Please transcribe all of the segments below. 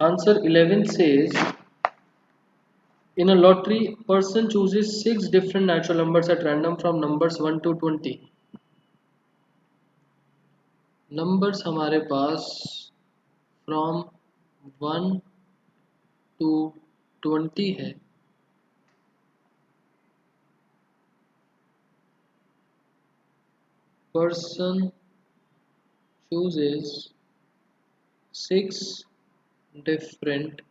Answer 11 says, in a lottery, person chooses 6 different natural numbers at random from numbers 1 to 20. Numbers हमारे पास from 1 to 20 है. Person chooses 6 different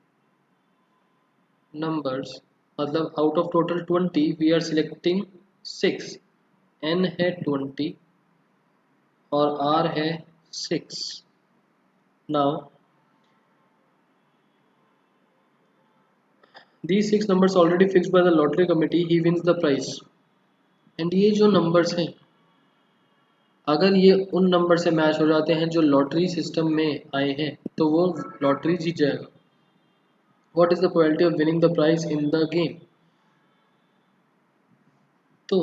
numbers. मतलब out of total 20 we are selecting 6. n है 20 और r है 6. Now these 6 numbers already fixed by the lottery committee, he wins the prize. And ये जो numbers हैं, अगर ये उन नंबर से मैच हो जाते हैं जो लॉटरी सिस्टम में आए हैं तो वो लॉटरी जीत जाएगा. What is the probability of winning the prize in the game? तो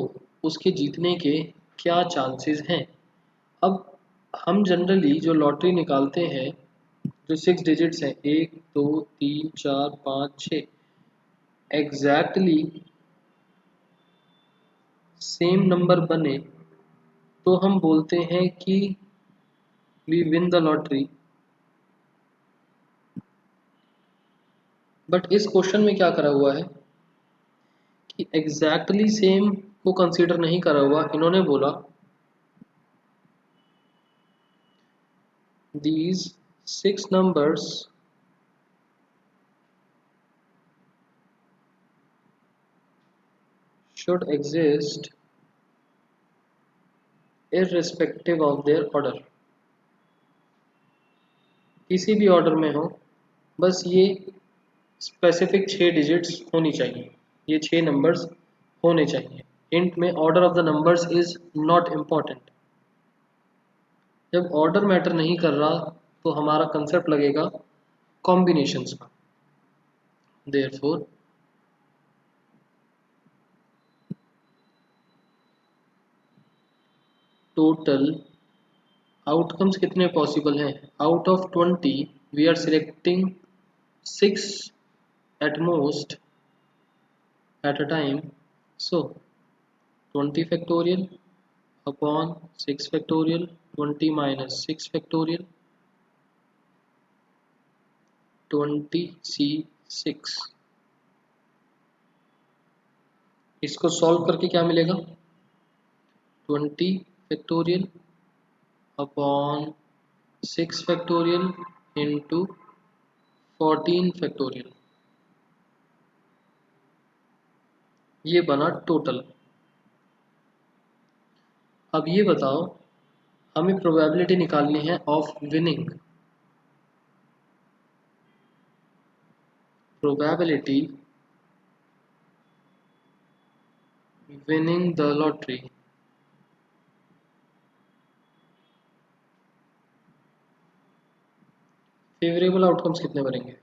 उसके जीतने के क्या चांसेस हैं? अब हम जनरली जो लॉटरी निकालते हैं, जो 6 डिजिट्स हैं 1 2 3 4 5 6, एग्जैक्टली सेम नंबर बने तो हम बोलते हैं कि we win the lottery. But इस क्वेश्चन में क्या करा हुआ है कि एग्जैक्टली सेम को कंसीडर नहीं करा हुआ. इन्होंने बोला these 6 numbers should exist irrespective of their order. किसी भी ऑर्डर में हो, बस ये स्पेसिफिक 6 डिजिट्स होनी चाहिए, ये 6 नंबर्स होने चाहिए. हिंट में order of the numbers is not important. जब ऑर्डर मैटर नहीं कर रहा तो हमारा कंसेप्ट लगेगा कॉम्बिनेशंस का. देयरफॉर टोटल आउटकम्स कितने पॉसिबल हैं? Out of 20 we are selecting 6 at most at a time. So 20 factorial upon 6 factorial, 20 minus 6 factorial, 20c6. इसको सॉल्व करके क्या मिलेगा? 20 factorial upon 6 factorial into 14 factorial. ये बना टोटल. अब ये बताओ, हमें प्रोबेबिलिटी निकालनी है of winning. Probability winning the lottery. Favourable outcomes कितने बनेंगे?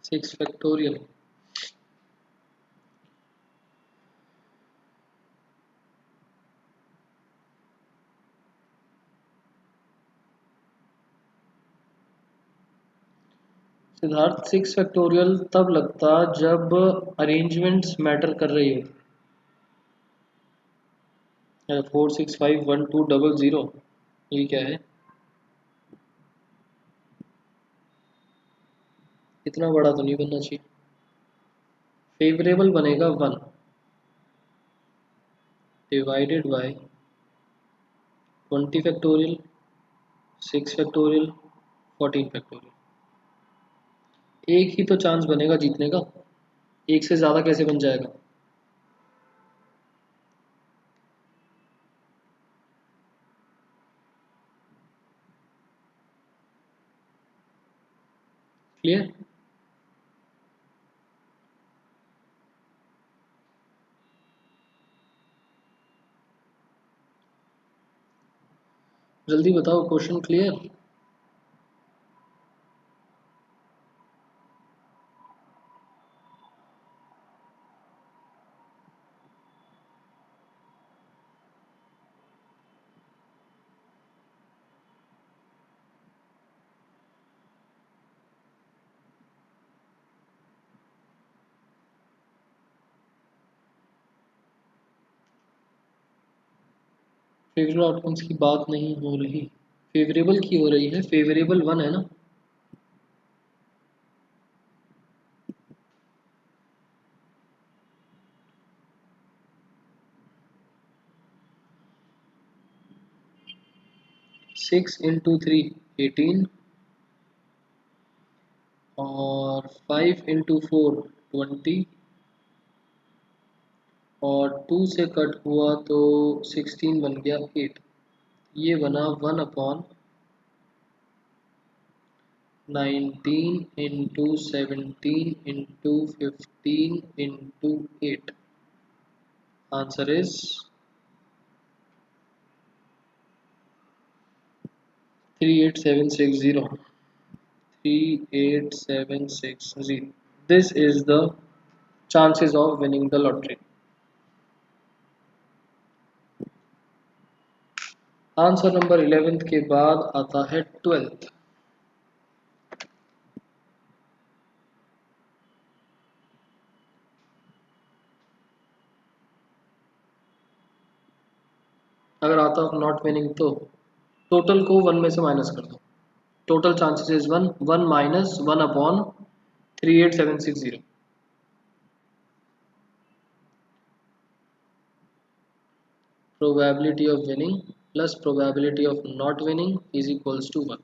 Six factorial. सिद्धार्थ 6 फैक्टोरियल तब लगता जब अरेंजमेंट्स मैटर कर रही हो. 465120, ये क्या है? इतना बड़ा तो नहीं बनना चाहिए. फेवरेबल बनेगा 1 divided by 20 factorial, 6 factorial, 14 factorial. एक ही तो चांस बनेगा जीतने का, एक से ज़्यादा कैसे बन जाएगा? क्लियर? जल्दी बताओ, क्वेश्चन क्लियर? फेवरेबल आउटकम्स की बात नहीं हो रही, फेवरेबल की हो रही है, फेवरेबल 1 है ना। 6 into 3 18 और 5 into 4 20 और 2 से कट हुआ तो 16 बन गया 8। ये बना 1/19 into 17 into 15 into 8। Answer is 38760। 38760, this is the chances of winning the lottery। Answer number 11th के बाद आता है 12th। अगर आता है नॉट विनिंग तो टोटल को 1 में से माइनस कर दो। Total chances is 1, 1 minus 1 upon 38760। probability of winning plus probability of not winning is equals to 1।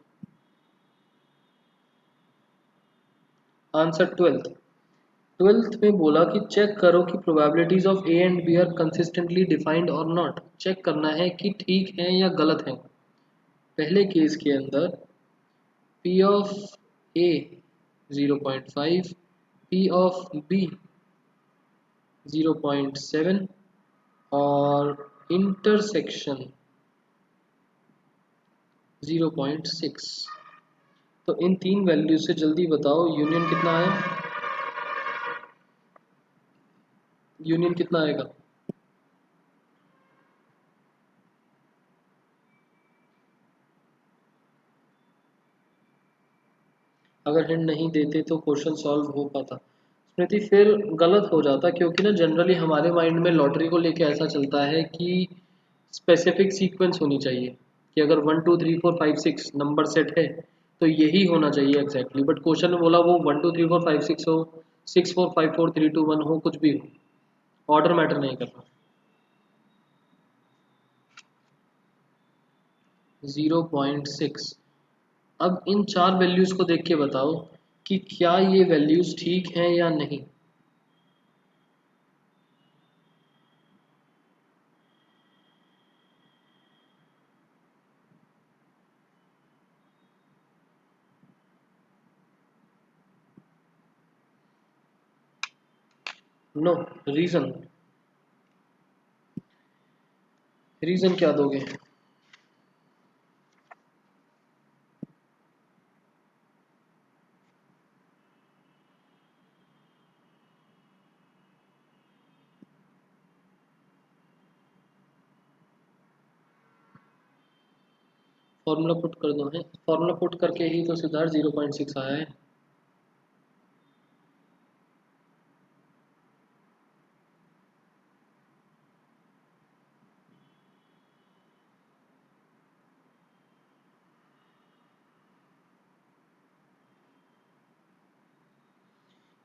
Answer 12th में बोला कि चेक करो कि probabilities of A and B are consistently defined or not। Check करना है कि ठीक है या गलत है। पहले केस के अंदर P of A 0.5, P of B 0.7 और इंटरसेक्शन 0.6। तो इन तीन वैल्यू से जल्दी बताओ यूनियन कितना आया, यूनियन कितना आएगा। अगर हिंट नहीं देते तो क्वेश्चन सॉल्व हो पाता स्मृति, फिर गलत हो जाता क्योंकि ना जनरली हमारे माइंड में लॉटरी को लेके ऐसा चलता है कि स्पेसिफिक सीक्वेंस होनी चाहिए कि अगर 1 2 3 4 5 6 नंबर सेट है तो यही होना चाहिए एग्जैक्टली। बट क्वेश्चन में बोला वो 1 2 3 4 5 6 हो, 6 4 5 4 3 2 1 हो, कुछ भी हो, ऑर्डर मैटर नहीं करना। 0.6। अब इन चार वैल्यूज को देख के बताओ कि क्या ये वैल्यूज ठीक हैं या नहीं। नो रीजन, रीजन क्या दोगे। फॉर्मूला पुट कर दो है, फॉर्मूला पुट करके ही तो सिद्धार्थ 0.6 आया है।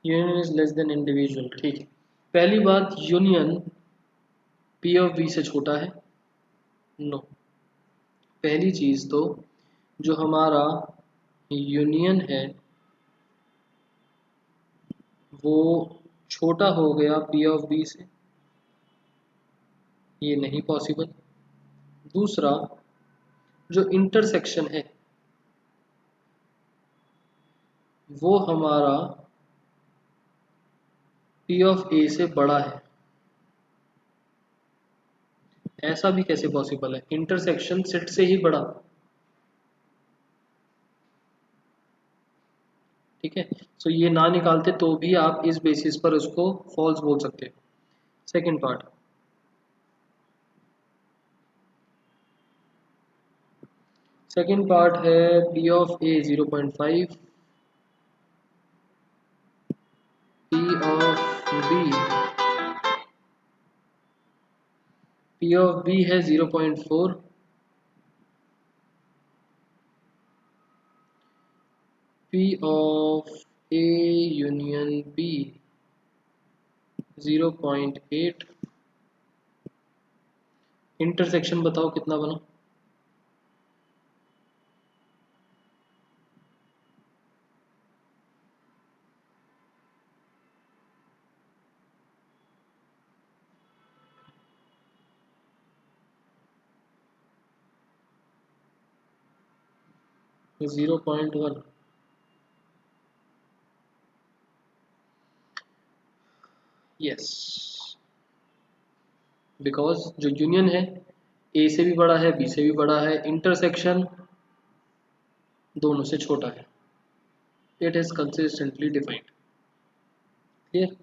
Union is less than individual, ठीक है। पहली बात, यूनियन पी ऑफ बी से छोटा है। नो, पहली चीज तो जो हमारा यूनियन है वो छोटा हो गया पी ऑफ बी से, ये नहीं पॉसिबल। दूसरा, जो इंटरसेक्शन है वो हमारा पी ऑफ ए से बड़ा है। ऐसा भी कैसे पॉसिबल है, इंटरसेक्शन सेट से ही बड़ा, ठीक है। सो ये ना निकालते तो भी आप इस बेसिस पर उसको फॉल्स बोल सकते हो। सेकंड पार्ट, सेकंड पार्ट है P of A 0.5, P of B, P of B है 0.4 P of A union B 0.8, intersection बताओ कितना बना? 0.1। यस, बिकॉज जो यूनियन है ए से भी बड़ा है, बी से भी बड़ा है, इंटरसेक्शन दोनों से छोटा है। It is consistently defined. Clear?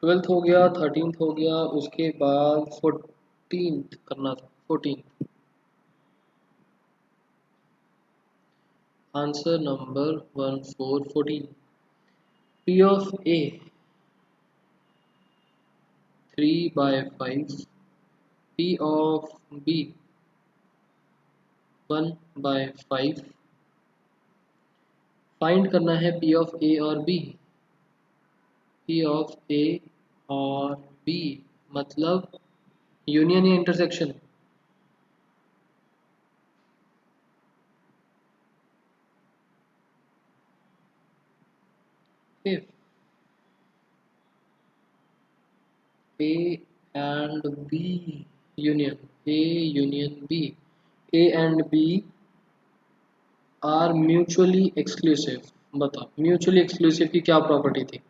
12th हो गया, 13th हो गया, उसके बाद 14th करना था। 14th answer number 1414। P of A 3/5, P of B 1/5। Find करना है P of A और B। P of A और B मतलब यूनियन या intersection? if A and B union, A union B, A and B are mutually exclusive। बताओ mutually exclusive की क्या property थी?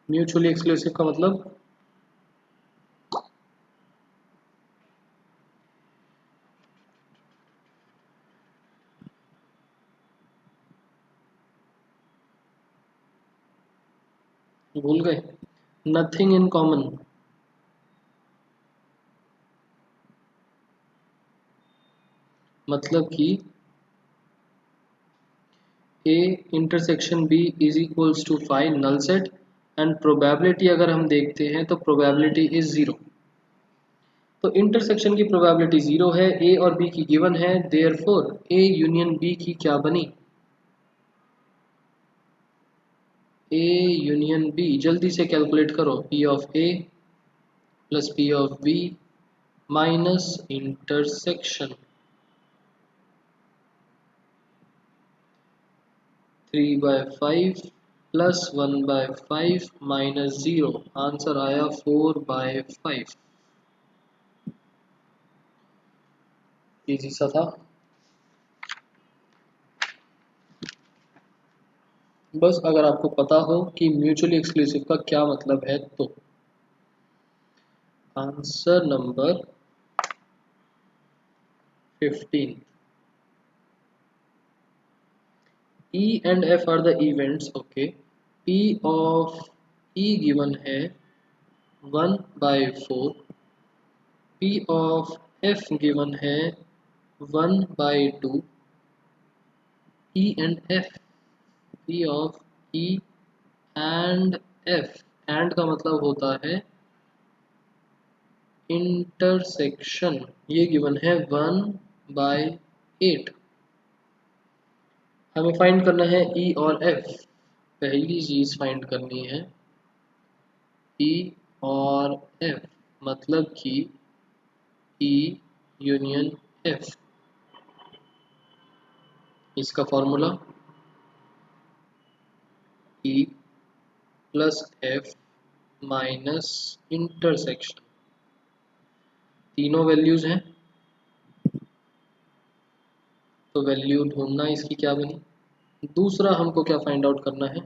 म्यूचुअली एक्सक्लूसिव का मतलब भूल गए? Nothing in common. मतलब कि A intersection B is equals to 5 null set, and probability अगर हम देखते हैं तो प्रोबेबिलिटी इज 0। तो इंटरसेक्शन की प्रोबेबिलिटी 0 है, A और B की गिवन है, देयरफॉर A यूनियन B की क्या बनी? A यूनियन B जल्दी से कैलकुलेट करो। P of A plus P of B minus intersection 3/5 plus 1/5 minus 0, answer आया 4/5। इजी सा था। बस अगर आपको पता हो कि म्यूचुअली एक्सक्लूसिव का क्या मतलब है तो। Answer number 15। E and F are the events। Okay, P of E given है 1/4, P of F गिवन है 1/2। E and F, P of E and F, and का मतलब होता है इंटरसेक्शन, ये गिवन है 1/8। हमें फाइंड करना है E और F। पहली चीज फाइंड करनी है E और F, मतलब कि E यूनियन F। इसका formula E plus F minus intersection, तीनों वैल्यूज हैं तो वैल्यू ढूंढना इसकी क्या बनी। दूसरा हमको क्या फाइंड आउट करना है?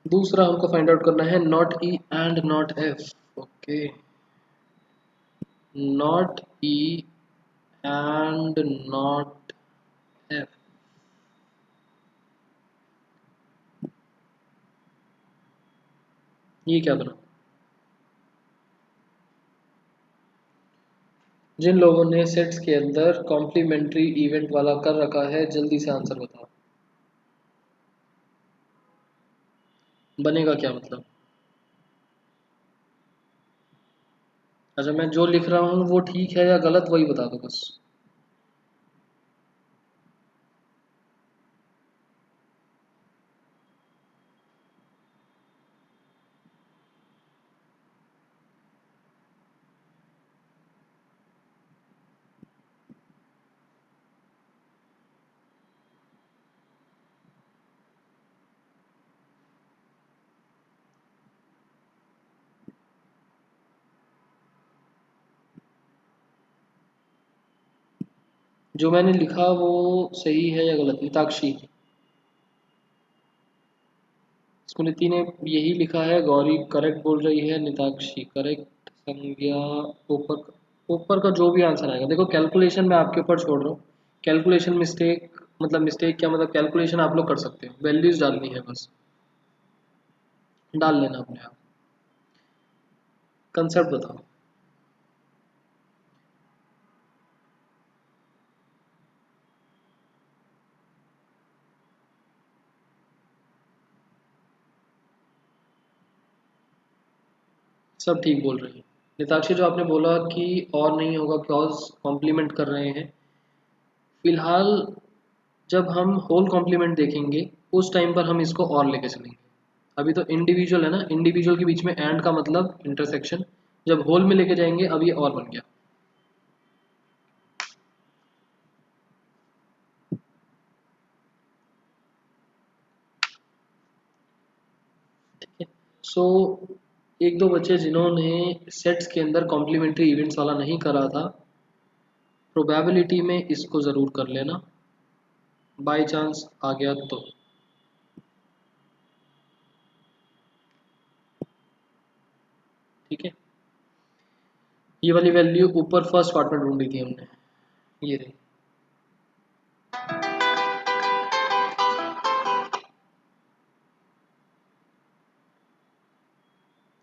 दूसरा हमको फाइंड आउट करना है not E and not F। Okay, not E and not F। ये क्या बना? जिन लोगों ने सेट्स के अंदर कॉम्प्लीमेंट्री इवेंट वाला कर रखा है जल्दी से आंसर बताओ, बनेगा क्या मतलब? अच्छा, मैं जो लिख रहा हूँ वो ठीक है या गलत वही बता दो बस। जो मैंने लिखा वो सही है या गलत? मिताक्षी, स्मृति ने यही लिखा है, गौरी करेक्ट बोल रही है, निताक्षी करेक्ट, संज्ञा ऊपर। ऊपर का जो भी आंसर आएगा, देखो कैलकुलेशन मैं आपके ऊपर छोड़ रहा हूँ। कैलकुलेशन मिस्टेक, मतलब मिस्टेक क्या, मतलब कैलकुलेशन आप लोग कर सकते हो, वैल्यूज डालनी है बस, डाल लेना अपने आप। कंसेप्ट बताओ। सब ठीक बोल रहे हैं। निताक्षी, जो आपने बोला कि और नहीं होगा क्लॉज कॉम्प्लीमेंट कर रहे हैं, फिलहाल जब हम होल कॉम्प्लीमेंट देखेंगे उस टाइम पर हम इसको और लेके चलेंगे। अभी तो इंडिविजुअल है ना, इंडिविजुअल के बीच में एंड का मतलब इंटरसेक्शन, जब होल में लेके जाएंगे अब ये और बन गया। ठीक है। सो एक दो बच्चे जिन्होंने सेट्स के अंदर कॉम्प्लीमेंट्री इवेंट्स वाला नहीं करा था, प्रोबेबिलिटी में इसको ज़रूर कर लेना, बाय चांस आ गया तो। ठीक है। ये वाली वैल्यू ऊपर फर्स्ट पार्ट में ढूंढी थी हमने, ये रही।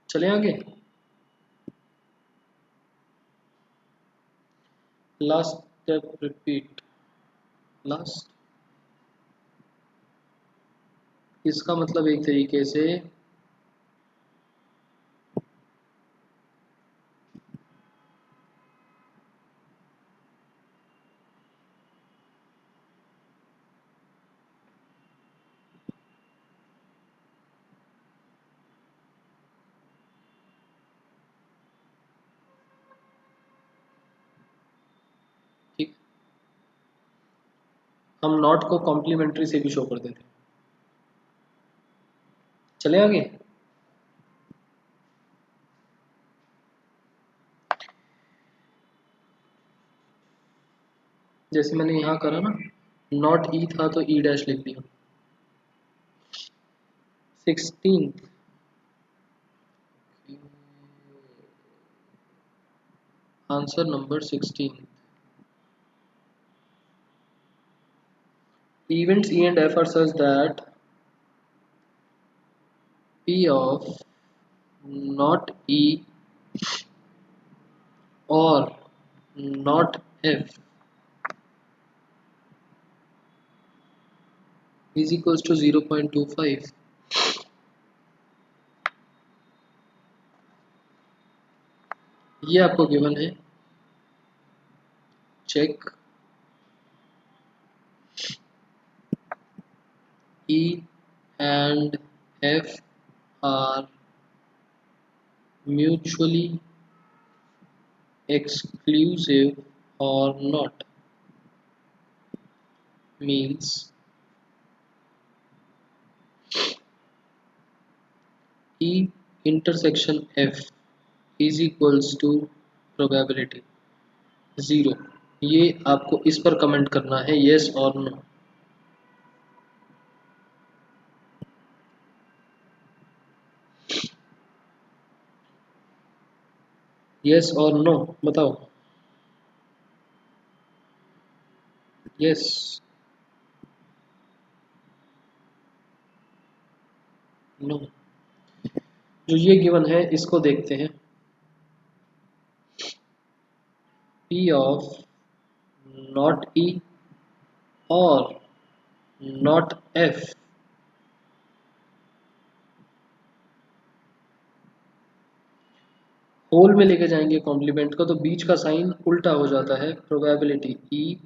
चले आगे। Last step repeat. लास्ट, इसका मतलब एक तरीके से ठीक, हम नॉट को कॉम्प्लीमेंट्री से भी शो कर देते हैं। चले आगे। जैसे मैंने यहाँ करा ना, नॉट ई था तो ई डैश लिख दिया। 16, answer number 16। Events E and F are such that P of not E or not F is equals to 0.25। ये आपको गिवन है। Check E and F are mutually exclusive or not, means E intersection F is equals to probability 0। ये आपको इस पर comment करना है, yes और नो। यस और नो बताओ। Yes, no. जो ये गिवन है इसको देखते हैं। P ऑफ नॉट E और नॉट F होल में लेके जाएंगे कॉम्प्लीमेंट को तो बीच का साइन उल्टा हो जाता है, प्रोबेबिलिटी ई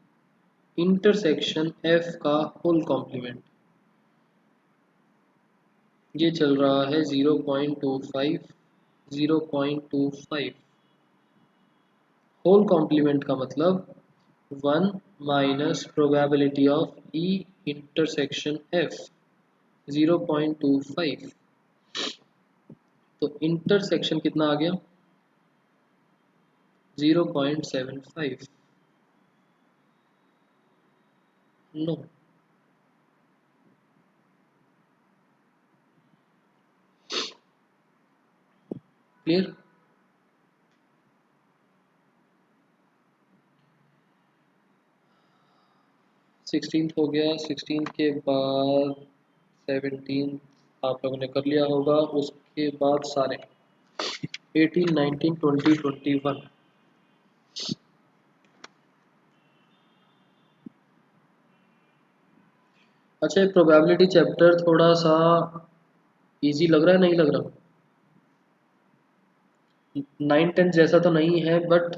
इंटरसेक्शन एफ का होल कॉम्प्लीमेंट। ये चल रहा है 0.25, 0.25। होल कॉम्प्लीमेंट का मतलब 1 minus probability of E intersection F 0.25। तो इंटरसेक्शन कितना आ गया 0.75। No, clear. 16th हो गया, 16th के बाद 17 आप लोगों ने कर लिया होगा, उसके बाद सारे 18, 19, 20, 21। अच्छा, ये प्रोबेबिलिटी चैप्टर थोड़ा सा इजी लग रहा है, नहीं लग रहा? 9, 10 जैसा तो नहीं है, बट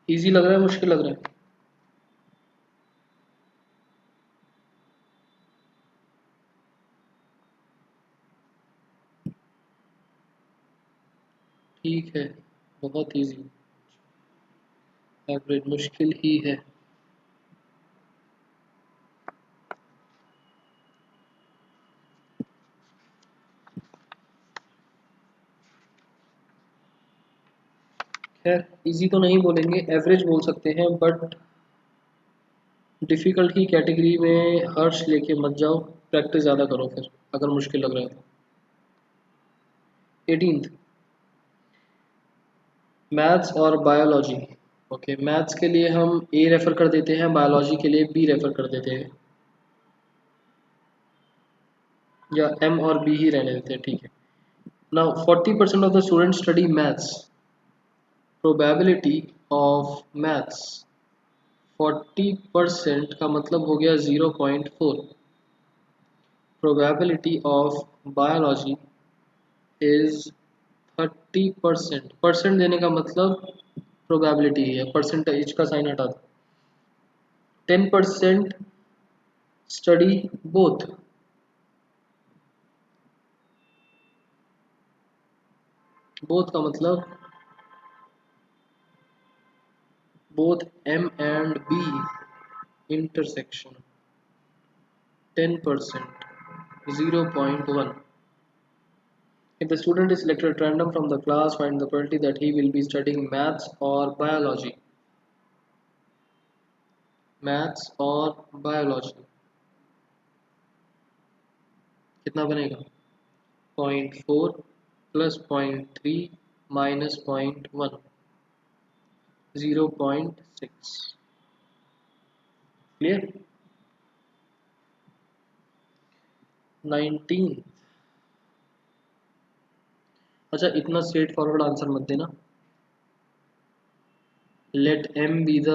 इजी लग रहा है, मुश्किल लग रहा है? ठीक है, बहुत इजी। एवरेज मुश्किल ही है। खैर, इजी तो नहीं बोलेंगे, एवरेज बोल सकते हैं, बट डिफ़िकल्ट की कैटेगरी में हर्ष लेके मत जाओ, प्रैक्टिस ज़्यादा करो फिर अगर मुश्किल लग रहा है तो। 18th मैथ्स और बायोलॉजी। ओके, मैथ्स के लिए हम ए रेफ़र कर देते हैं, बायोलॉजी के लिए बी रेफ़र कर देते हैं, या एम और बी ही रहने देते हैं, ठीक है। Now 40% of the student study maths. Probability of maths 40% का मतलब हो गया 0.4। Probability of biology is 30%। Percent देने का मतलब प्रोबेबिलिटी है, परसेंटेज का साइन हटा दो। 10% स्टडी बोथ। बोथ का मतलब both M and B intersection 10%, 0.1। If the student is selected at random from the class, find the probability that he will be studying maths or biology। Maths और biology कितना बनेगा? 0.4 plus 0.3 minus 0.1, 0.6। Clear? 19। अच्छा, इतना straight forward answer मत देना। Let M be the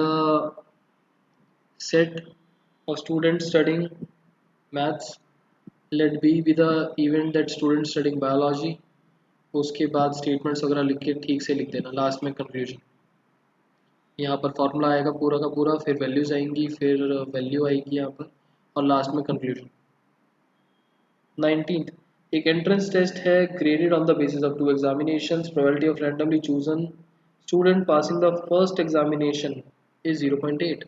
set of student studying maths, let B be the event that student studying biology. उसके बाद statements वगैरह लिख के ठीक से लिख देना, लास्ट में कंक्लूजन। यहाँ पर फॉर्मूला आएगा पूरा का पूरा, फिर वैल्यूज आएंगी, फिर वैल्यू आएगी यहाँ पर, और लास्ट में कंक्लूजन। 19th एक एंट्रेंस टेस्ट है, graded on the basis of 2 examinations. Probability of randomly chosen student passing the first examination is 0.8।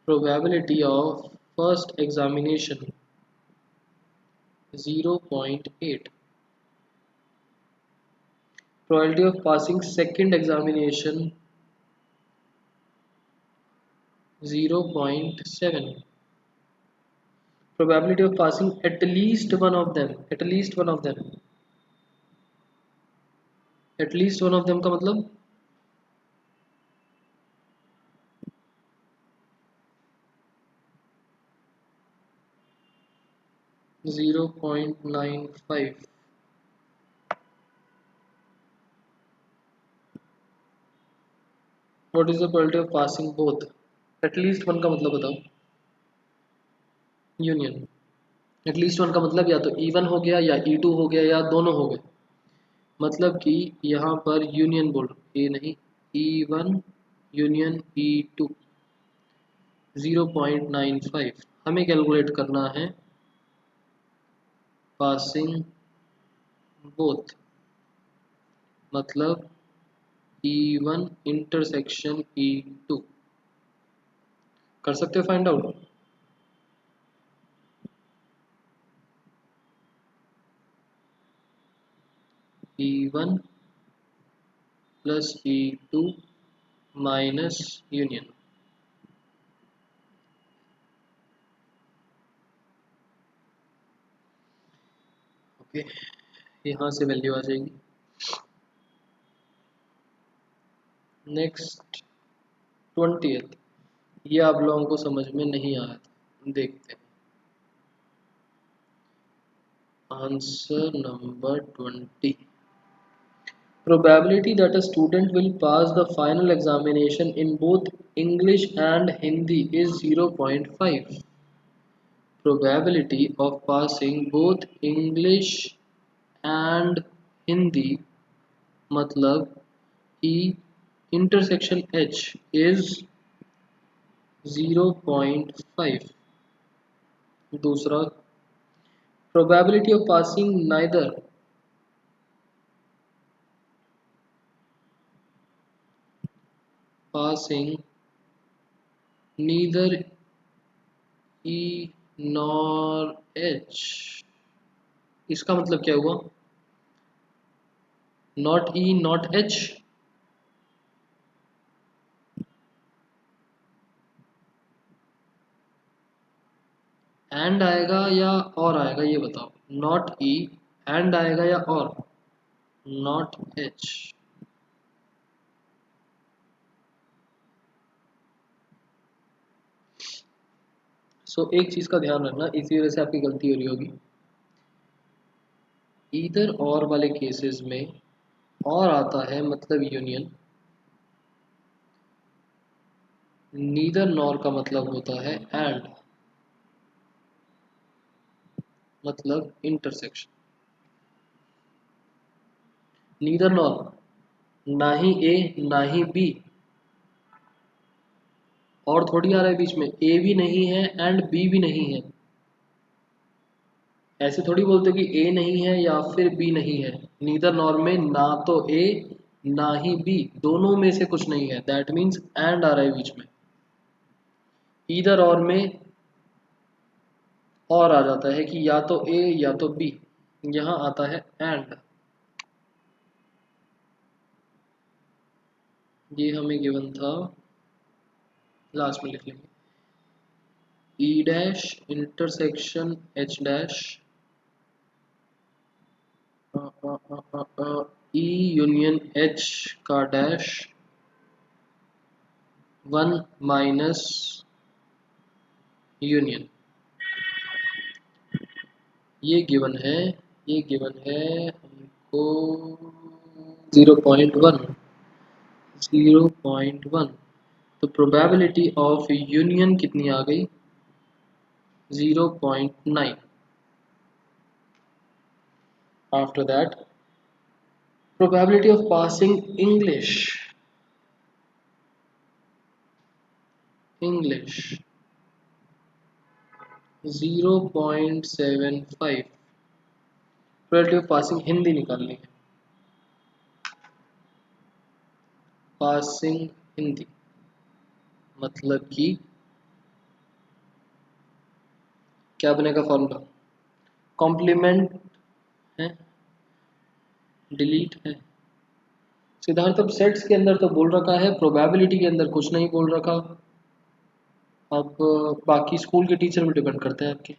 Probability of first examination 0.8। Probability of passing second examination 0.7। probability of passing at least one of them, at least one of them, at least one of them का मतलब 0.95। what is the probability of passing both? at least one का मतलब बताओ। Union at least one का मतलब या तो E1 हो गया या E2 हो गया या दोनों हो गए। मतलब कि यहाँ पर यूनियन बोल ये नहीं, E1 यूनियन E2 0.95 हमें कैलकुलेट करना है पासिंग बोथ, मतलब E1 इंटरसेक्शन E2। कर सकते हो find out? E1 plus E2 minus union. Okay, यहाँ से वैल्यू आ जाएगी। नेक्स्ट 20th, ये आप लोगों को समझ में नहीं आया था, देखते हैं answer number 20। Probability that a student will pass the final examination in both English and Hindi is 0.5. Probability of passing both English and Hindi, मतलब E intersection H is 0.5। दूसरा, probability of passing neither E nor H, इसका मतलब क्या हुआ? Not E not H, and आएगा या और आएगा ये बताओ। नॉट E एंड आएगा या और? Not H। सो एक चीज का ध्यान रखना, इसी वजह से आपकी गलती हो रही होगी। ईदर और वाले केसेस में और आता है मतलब यूनियन, नीदर नॉर का मतलब होता है एंड, मतलब इंटरसेक्शन। नीदर नॉर, ना ही ए ना ही बी, और थोड़ी आ रहा है बीच में, ए भी नहीं है एंड बी भी नहीं है। ऐसे थोड़ी बोलते कि ए नहीं है या फिर बी नहीं है। नीदर नॉर में ना तो ए ना ही बी, दोनों में से कुछ नहीं है, दैट मीन्स एंड आ रहा है बीच में। ईदर और में और आ जाता है कि या तो ए या तो बी, यहाँ आता है एंड। ये हमें गिवन था, लास्ट में लिख लेंगे, ई dash intersection H dash, E union H का डैश 1 माइनस यूनियन। ये गिवन है, ये गिवन है हमको 0.1, 0.1। तो प्रोबेबिलिटी ऑफ यूनियन कितनी आ गई? 0.9। After that probability of passing English, English 0.75। Probability of passing Hindi निकालनी है, पासिंग हिंदी मतलब कि क्या बनेगा फॉर्मूला? कॉम्प्लीमेंट है, डिलीट है। सिद्धार्थ अब सेट्स के अंदर तो बोल रखा है, प्रोबेबिलिटी के अंदर कुछ नहीं बोल रखा। अब बाकी स्कूल के टीचर भी डिपेंड करते हैं आपके।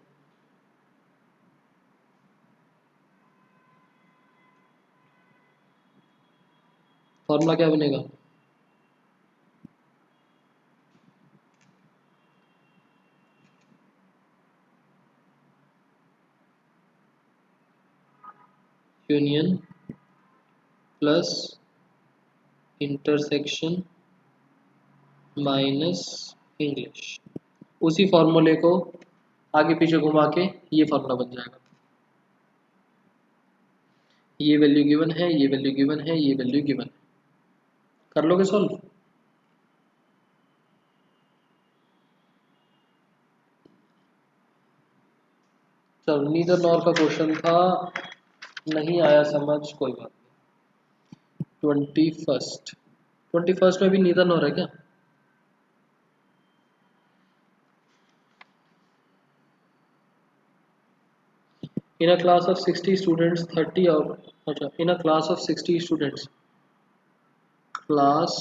फॉर्मूला क्या बनेगा? Union plus intersection minus English. उसी फॉर्मूले को आगे पीछे घुमा के ये फार्मूला बन जाएगा। ये वैल्यू गिवन है, ये वैल्यू गिवन है, ये वैल्यू गिवन है। कर लोगे सॉल्व? चलो नीदर नॉर का क्वेश्चन था, नहीं आया समझ, कोई बात नहीं। 21 में भी नीदर नॉर है क्या? In a class of 60 students, 30 of in a class of 60 students, class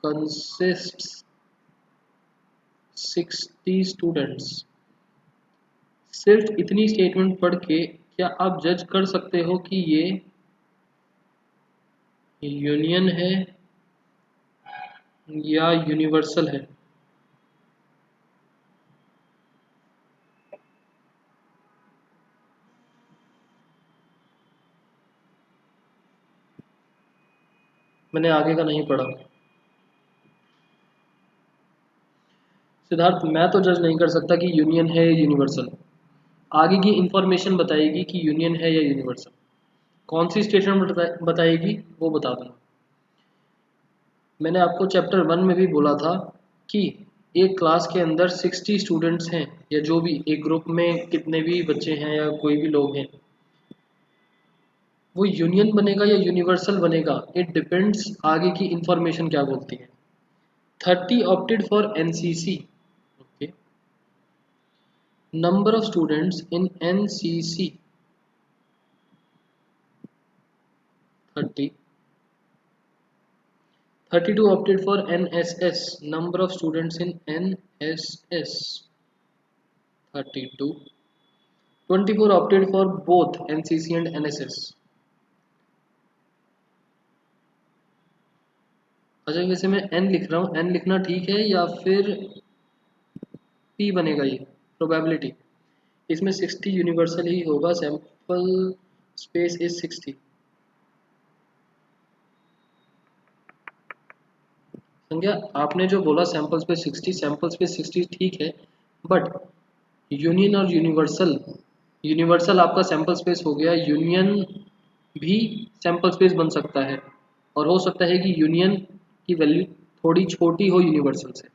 consists 60 students। सिर्फ इतनी स्टेटमेंट पढ़ के क्या आप जज कर सकते हो कि ये यूनियन है या यूनिवर्सल है? मैंने आगे का नहीं पढ़ा। सिद्धार्थ, मैं तो जज नहीं कर सकता कि यूनियन है या यूनिवर्सल। आगे की इंफॉर्मेशन बताएगी कि यूनियन है या यूनिवर्सल। कौन सी स्टेटमेंट बताएगी वो बता दूंगा। मैंने आपको चैप्टर 1 में भी बोला था कि एक क्लास के अंदर 60 स्टूडेंट्स हैं, या जो भी एक ग्रुप में कितने भी बच्चे हैं या कोई भी लोग हैं, वो यूनियन बनेगा या यूनिवर्सल बनेगा, इट डिपेंड्स आगे की इंफॉर्मेशन क्या बोलती है। 30 opted for NCC. Okay, number of students in NCC 30। 32 opted for NSS. Number of students in NSS 32. 24 opted for both NCC and NSS. अच्छा, वैसे मैं N लिख रहा हूँ, N लिखना ठीक है या फिर P बनेगा ये प्रोबेबिलिटी? इसमें 60 यूनिवर्सल ही होगा, सैंपल स्पेस इज 60। समझा? आपने जो बोला सैंपल स्पेस 60, सैंपल स्पेस 60 ठीक है, बट यूनियन और यूनिवर्सल, यूनिवर्सल आपका सैंपल स्पेस हो गया, यूनियन भी सैंपल स्पेस बन सकता है, और हो सकता है कि यूनियन की वैल्यू थोड़ी छोटी हो यूनिवर्सल से।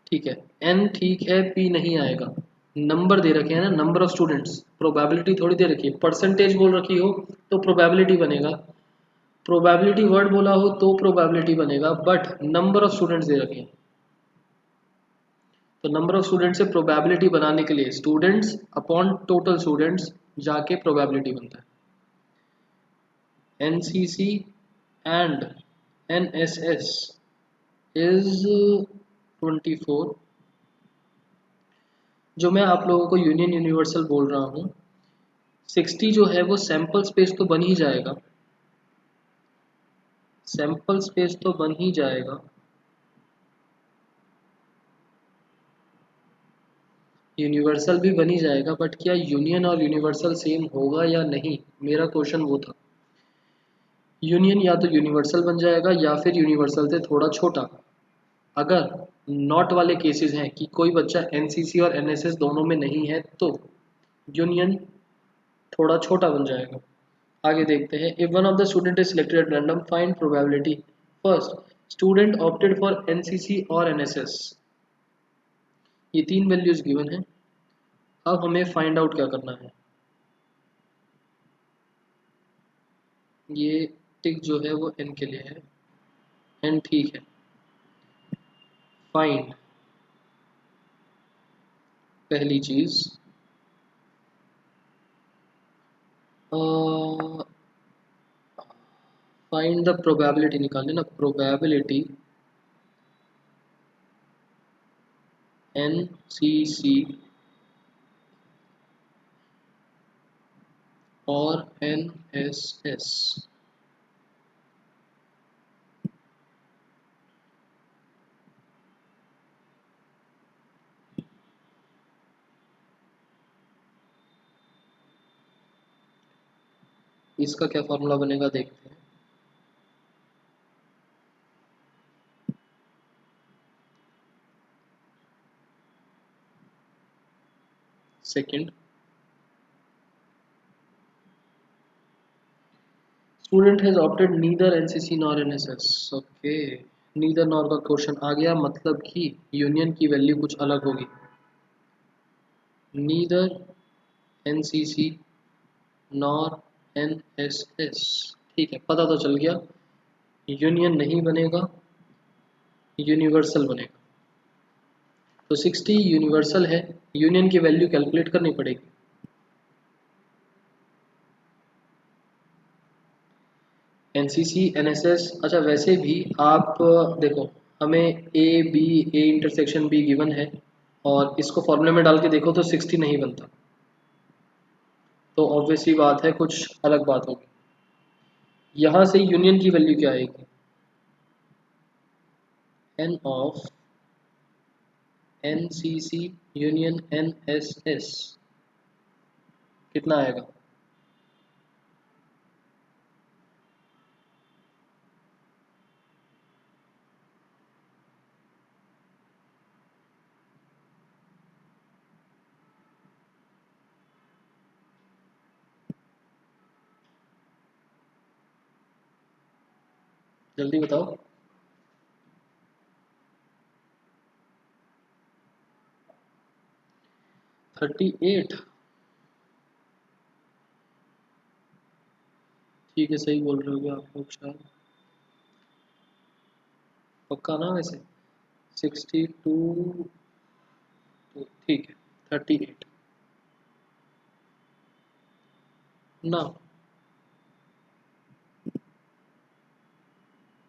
ठीक है, एन ठीक है, पी नहीं आएगा। नंबर दे रखे हैं ना, नंबर ऑफ स्टूडेंट्स, प्रोबेबिलिटी थोड़ी दे रखी है। परसेंटेज बोल रखी हो तो प्रोबेबिलिटी बनेगा, प्रोबेबिलिटी वर्ड बोला हो तो प्रोबेबिलिटी बनेगा, but number of students they रखे हैं, तो नंबर ऑफ स्टूडेंट से प्रोबेबिलिटी बनाने के लिए स्टूडेंट्स अपॉन टोटल स्टूडेंट्स जाके प्रोबेबिलिटी बनता है। NCC and NSS is 24। जो मैं आप लोगों को यूनियन यूनिवर्सल बोल रहा हूँ, 60 जो है वो सैंपल स्पेस तो बन ही जाएगा, सैंपल स्पेस तो बन ही जाएगा, यूनिवर्सल भी बन ही जाएगा, बट क्या यूनियन और यूनिवर्सल सेम होगा या नहीं, मेरा क्वेश्चन वो था। यूनियन या तो यूनिवर्सल बन जाएगा या फिर यूनिवर्सल से थोड़ा छोटा। अगर नॉट वाले केसेस हैं कि कोई बच्चा एनसीसी और एनएसएस दोनों में नहीं है, तो यूनियन थोड़ा छोटा बन जाएगा। आगे देखते हैं। If one of the student is selected at random, find probability. First, student opted for NCC और एनएसएस। ये तीन वैल्यूज गिवन है। अब हमें फाइंड आउट क्या करना है। ये टिक जो है वो एन के लिए है, एन ठीक है। फाइंड, पहली चीज फाइंड द प्रोबेबिलिटी निकालने ना, प्रोबेबिलिटी एन सी सी और एन एस एस। इसका क्या फॉर्मूला बनेगा देखते हैं। Second, student has opted neither NCC nor NSS. Okay, neither nor का क्वेश्चन आ गया, मतलब कि यूनियन की वैल्यू कुछ अलग होगी। नीदर एनसीसी नॉर एनएसएस, ठीक है, पता तो चल गया, यूनियन नहीं बनेगा, यूनिवर्सल बनेगा। तो 60 यूनिवर्सल है, यूनियन की वैल्यू कैलकुलेट करनी पड़ेगी। एनसीसी एनएसएस, अच्छा वैसे भी आप देखो, हमें ए इंटरसेक्शन बी गिवन है और इसको फॉर्मूले में डाल के देखो तो 60 नहीं बनता, तो ऑब्वियसली बात है कुछ अलग बात होगी। यहाँ से यूनियन की वैल्यू क्या आएगी, N of NCC union NSS कितना आएगा, जल्दी बताओ। 38, ठीक है, सही बोल रहे हो आप लोग शायद, पक्का ना वैसे, 62, तो ठीक है 38 ना।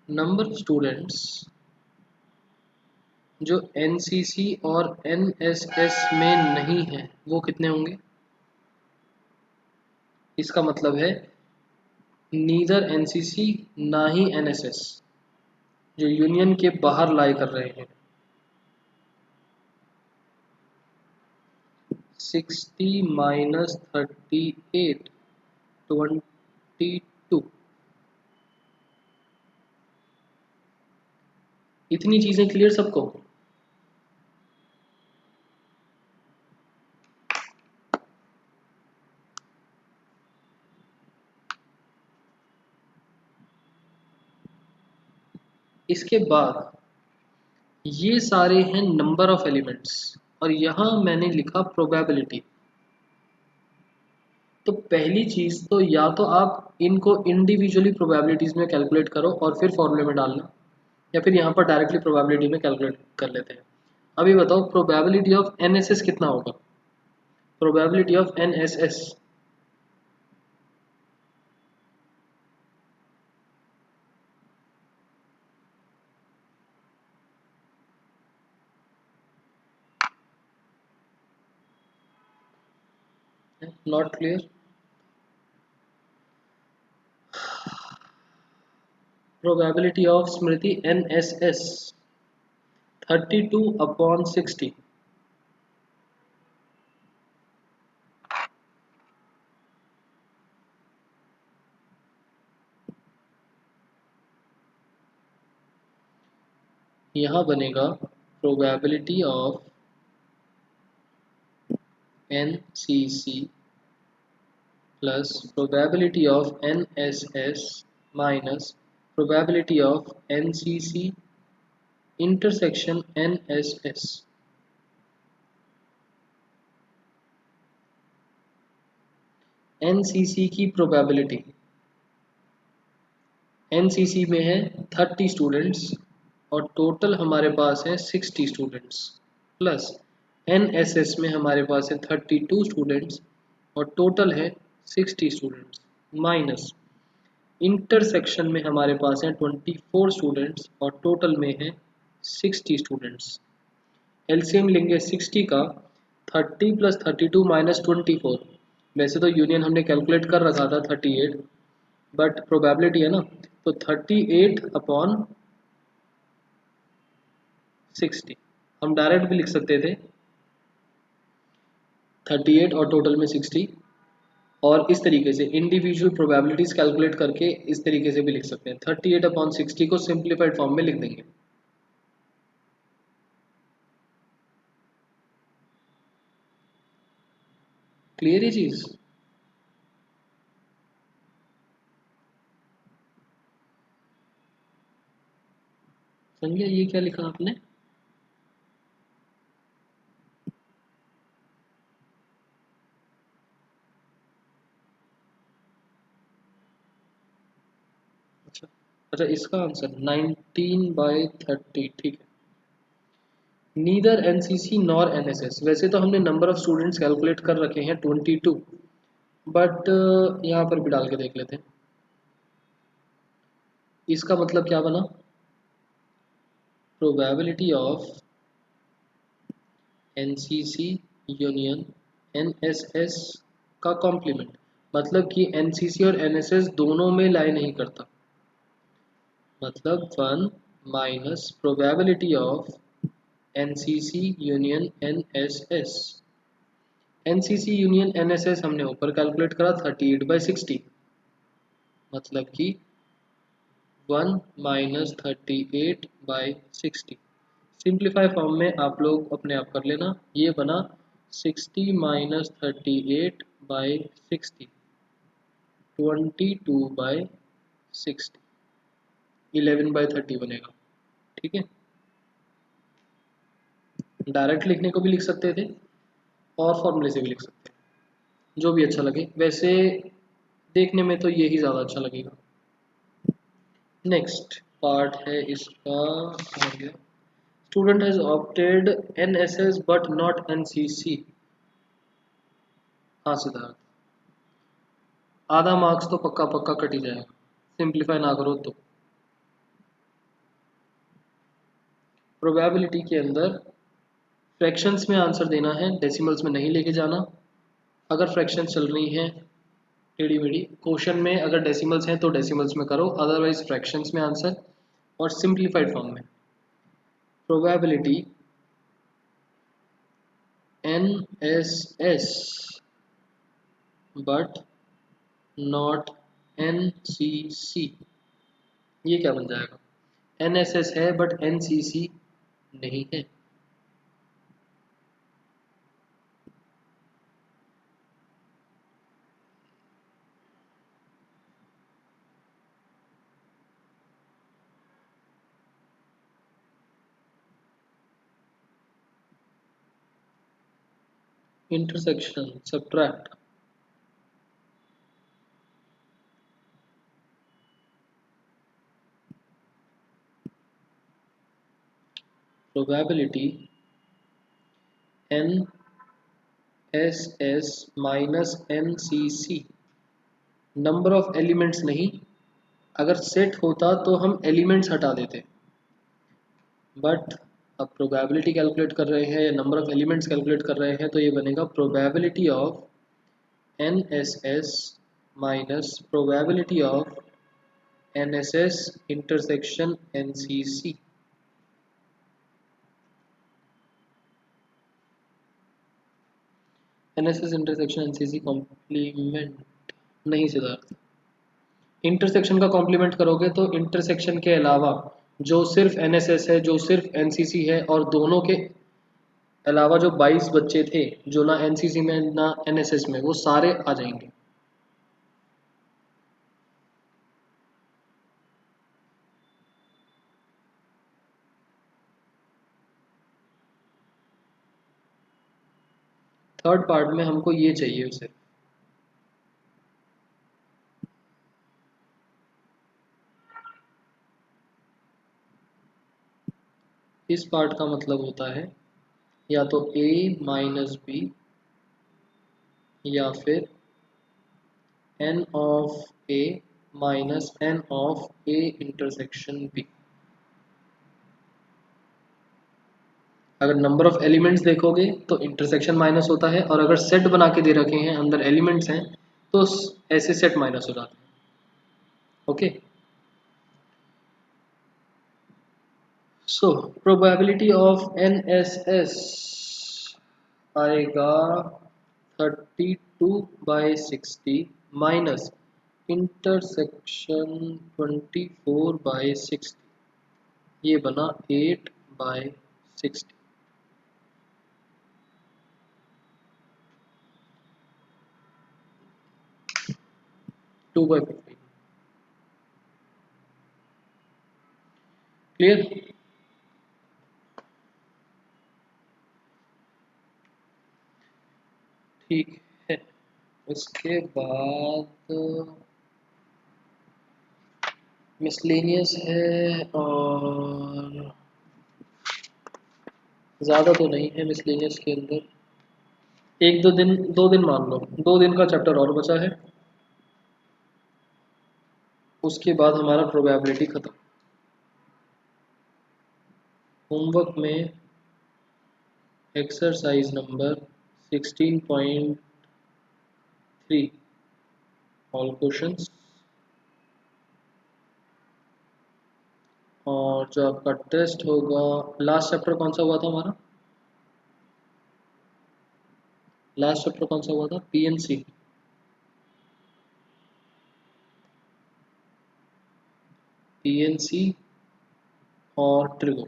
नंबर ऑफ स्टूडेंट्स जो एनसीसी और एनएसएस में नहीं है वो कितने होंगे, इसका मतलब है नीदर एनसीसी ना ही एनएसएस, जो यूनियन के बाहर लाई कर रहे हैं। 60 माइनस 38, 22, इतनी चीजें क्लियर सबको। इसके बाद ये सारे हैं नंबर ऑफ एलिमेंट्स और यहां मैंने लिखा प्रोबेबिलिटी। तो पहली चीज तो या तो आप इनको इंडिविजुअली प्रोबेबिलिटीज में कैलकुलेट करो और फिर फॉर्मूले में डालना, या फिर यहाँ पर डायरेक्टली प्रोबेबिलिटी में कैलकुलेट कर लेते हैं। अभी बताओ प्रोबेबिलिटी ऑफ एनएसएस कितना होगा, probability of NSS, not clear. Probability of Smriti NSS 32/60, यहाँ बनेगा probability of NCC plus probability of NSS minus probability of NCC intersection NSS. NCC की प्रोबेबिलिटी, एनसीसी में है 30 स्टूडेंट्स और टोटल हमारे पास है 60 स्टूडेंट्स, प्लस एनएसएस में हमारे पास है 32 स्टूडेंट्स और टोटल है 60 स्टूडेंट्स, माइनस इंटरसेक्शन में हमारे पास है 24 स्टूडेंट्स और टोटल में है 60 स्टूडेंट्स। एलसीएम लेंगे 60 का, 30 प्लस 32 माइनस 24, वैसे तो यूनियन हमने कैलकुलेट कर रखा था 38, बट प्रोबेबिलिटी है ना, तो 38/60 हम डायरेक्ट भी लिख सकते थे, 38 और टोटल में 60, और इस तरीके से इंडिविजुअल प्रोबेबिलिटीज कैलकुलेट करके इस तरीके से भी लिख सकते हैं, 38/60 को सिंप्लीफाइड फॉर्म में लिख देंगे। क्लियर ये चीज? समझे ये क्या लिखा आपने? अच्छा अच्छा, इसका आंसर 19/30, ठीक है। नीदर एनसीसी नॉर एनएसएस, वैसे तो हमने नंबर ऑफ स्टूडेंट्स कैलकुलेट कर रखे हैं 22, बट यहाँ पर भी डाल के देख लेते हैं। इसका मतलब क्या बना? Probability of NCC union NSS का कॉम्प्लीमेंट, मतलब कि एनसीसी और एनएसएस दोनों में लाई नहीं करता, मतलब 1 minus probability of NCC union NSS. NCC union NSS हमने ऊपर कैलकुलेट करा 38/60, मतलब कि 1 माइनस 38/60। सिंप्लीफाई फॉर्म में आप लोग अपने आप कर लेना, ये बना 60 माइनस 38/60, 22/60, 11/30 बनेगा। ठीक है, डायरेक्ट लिखने को भी लिख सकते थे और फॉर्मूले से भी लिख सकते हैं, जो भी अच्छा लगे। वैसे देखने में तो यही ज़्यादा अच्छा लगेगा। नेक्स्ट पार्ट है इसका, आ गया student has opted NSS but not NCC. हाँ सिद्धार्थ, आधा मार्क्स तो पक्का पक्का कट ही जाएगा, सिंप्लीफाई ना करो तो। प्रोबेबिलिटी के अंदर फ्रैक्शंस में आंसर देना है, डेसिमल्स में नहीं लेके जाना। अगर फ्रैक्शंस चल रही हैं टेढ़ी मेढ़ी, क्वेश्चन में अगर डेसिमल्स हैं तो डेसिमल्स में करो, अदरवाइज फ्रैक्शंस में आंसर और सिंप्लीफाइड फॉर्म में। Probability N S S but not N C C, ये क्या बन जाएगा? एन एस एस है बट एन सी सी नहीं है। Intersection subtract, probability N S S minus N C C, number of elements नहीं, अगर सेट होता तो हम एलिमेंट्स हटा देते, बट अब प्रोबेबिलिटी कैलकुलेट कर रहे हैं या नंबर ऑफ एलिमेंट्स कैलकुलेट कर रहे हैं, तो ये बनेगा probability of N S S minus probability of N S S intersection N C C. N S S intersection N C C complement नहीं सिद्धार्थ, इंटरसेक्शन का कॉम्प्लीमेंट करोगे तो इंटरसेक्शन के अलावा जो सिर्फ एनएसएस है, जो सिर्फ एनसीसी है, और दोनों के अलावा जो 22 बच्चे थे जो ना एनसीसी में ना एनएसएस में, वो सारे आ जाएंगे। थर्ड पार्ट में हमको ये चाहिए उसे, इस पार्ट का मतलब होता है या तो a माइनस बी या फिर n of a minus n of a intersection b। अगर नंबर ऑफ एलिमेंट्स देखोगे तो इंटरसेक्शन माइनस होता है, और अगर सेट बना के दे रखे हैं अंदर एलिमेंट्स हैं तो ऐसे सेट माइनस हो जाते हैं। Okay, so probability of N S S आएगा 32/60 माइनस इंटरसेक्शन 24/60, ये बना 8/60। 2/15। क्लियर? ठीक है, उसके बाद मिसलेनियस है, और ज़्यादा तो नहीं है मिसलेनियस के अंदर। एक दो दिन, 2 दिन मान लो, 2 दिन का चैप्टर और बचा है, उसके बाद हमारा प्रोबेबिलिटी खत्म। होमवर्क में एक्सरसाइज नंबर 16.3 ऑल क्वेश्चंस, और जो आपका टेस्ट होगा, लास्ट चैप्टर कौन सा हुआ था हमारा? लास्ट चैप्टर कौन सा हुआ था? पीएनसी। पीएनसी और ट्रिगो।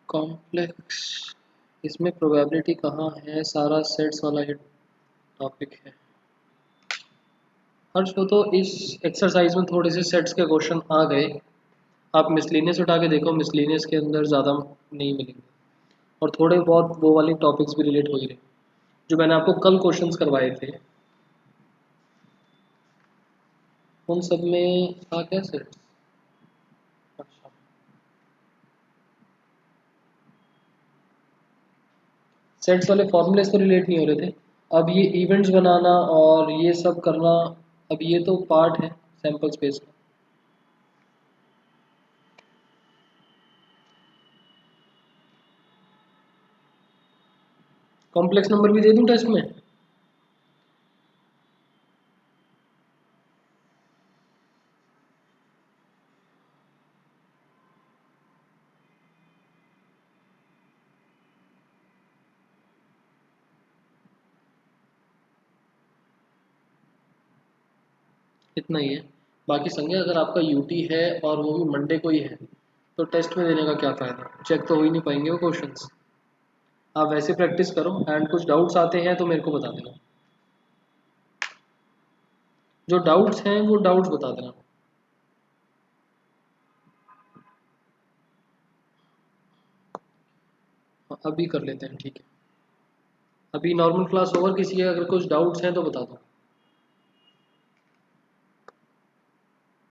कॉम्प्लेक्स, इसमें प्रोबेबिलिटी कहाँ है? सारा सेट्स वाला ही टॉपिक है। हर्ष हो तो इस एक्सरसाइज में थोड़े से सेट्स के क्वेश्चन आ गए। आप मिसलिनियस उठा के देखो, मिसलिनियस के अंदर ज़्यादा नहीं मिलेंगे, और थोड़े बहुत वो वाली टॉपिक्स भी रिलेट हो ही रहे जो मैंने आपको कल क्वेश्चंस करवाए थे, उन सब में था क्या सेट्स? अच्छा, सेट्स वाले फॉर्मूलेस तो रिलेट नहीं हो रहे थे। अब ये इवेंट्स बनाना और ये सब करना, अब ये तो पार्ट है सैम्पल स्पेस का। कॉम्प्लेक्स नंबर भी दे दूं टेस्ट में? इतना ही है। बाकी संजय, अगर आपका यूटी है और वो भी मंडे को ही है, तो टेस्ट में देने का क्या फ़ायदा? चेक तो हो ही नहीं पाएंगे वो क्वेश्चंस। आप वैसे प्रैक्टिस करो, एंड कुछ डाउट्स आते हैं तो मेरे को बता देना। जो डाउट्स हैं वो डाउट्स बता देना। अभी कर लेते हैं, ठीक है। अभी नॉर्मल क्लास ओवर, किसी के अगर कुछ डाउट्स हैं तो बता दो।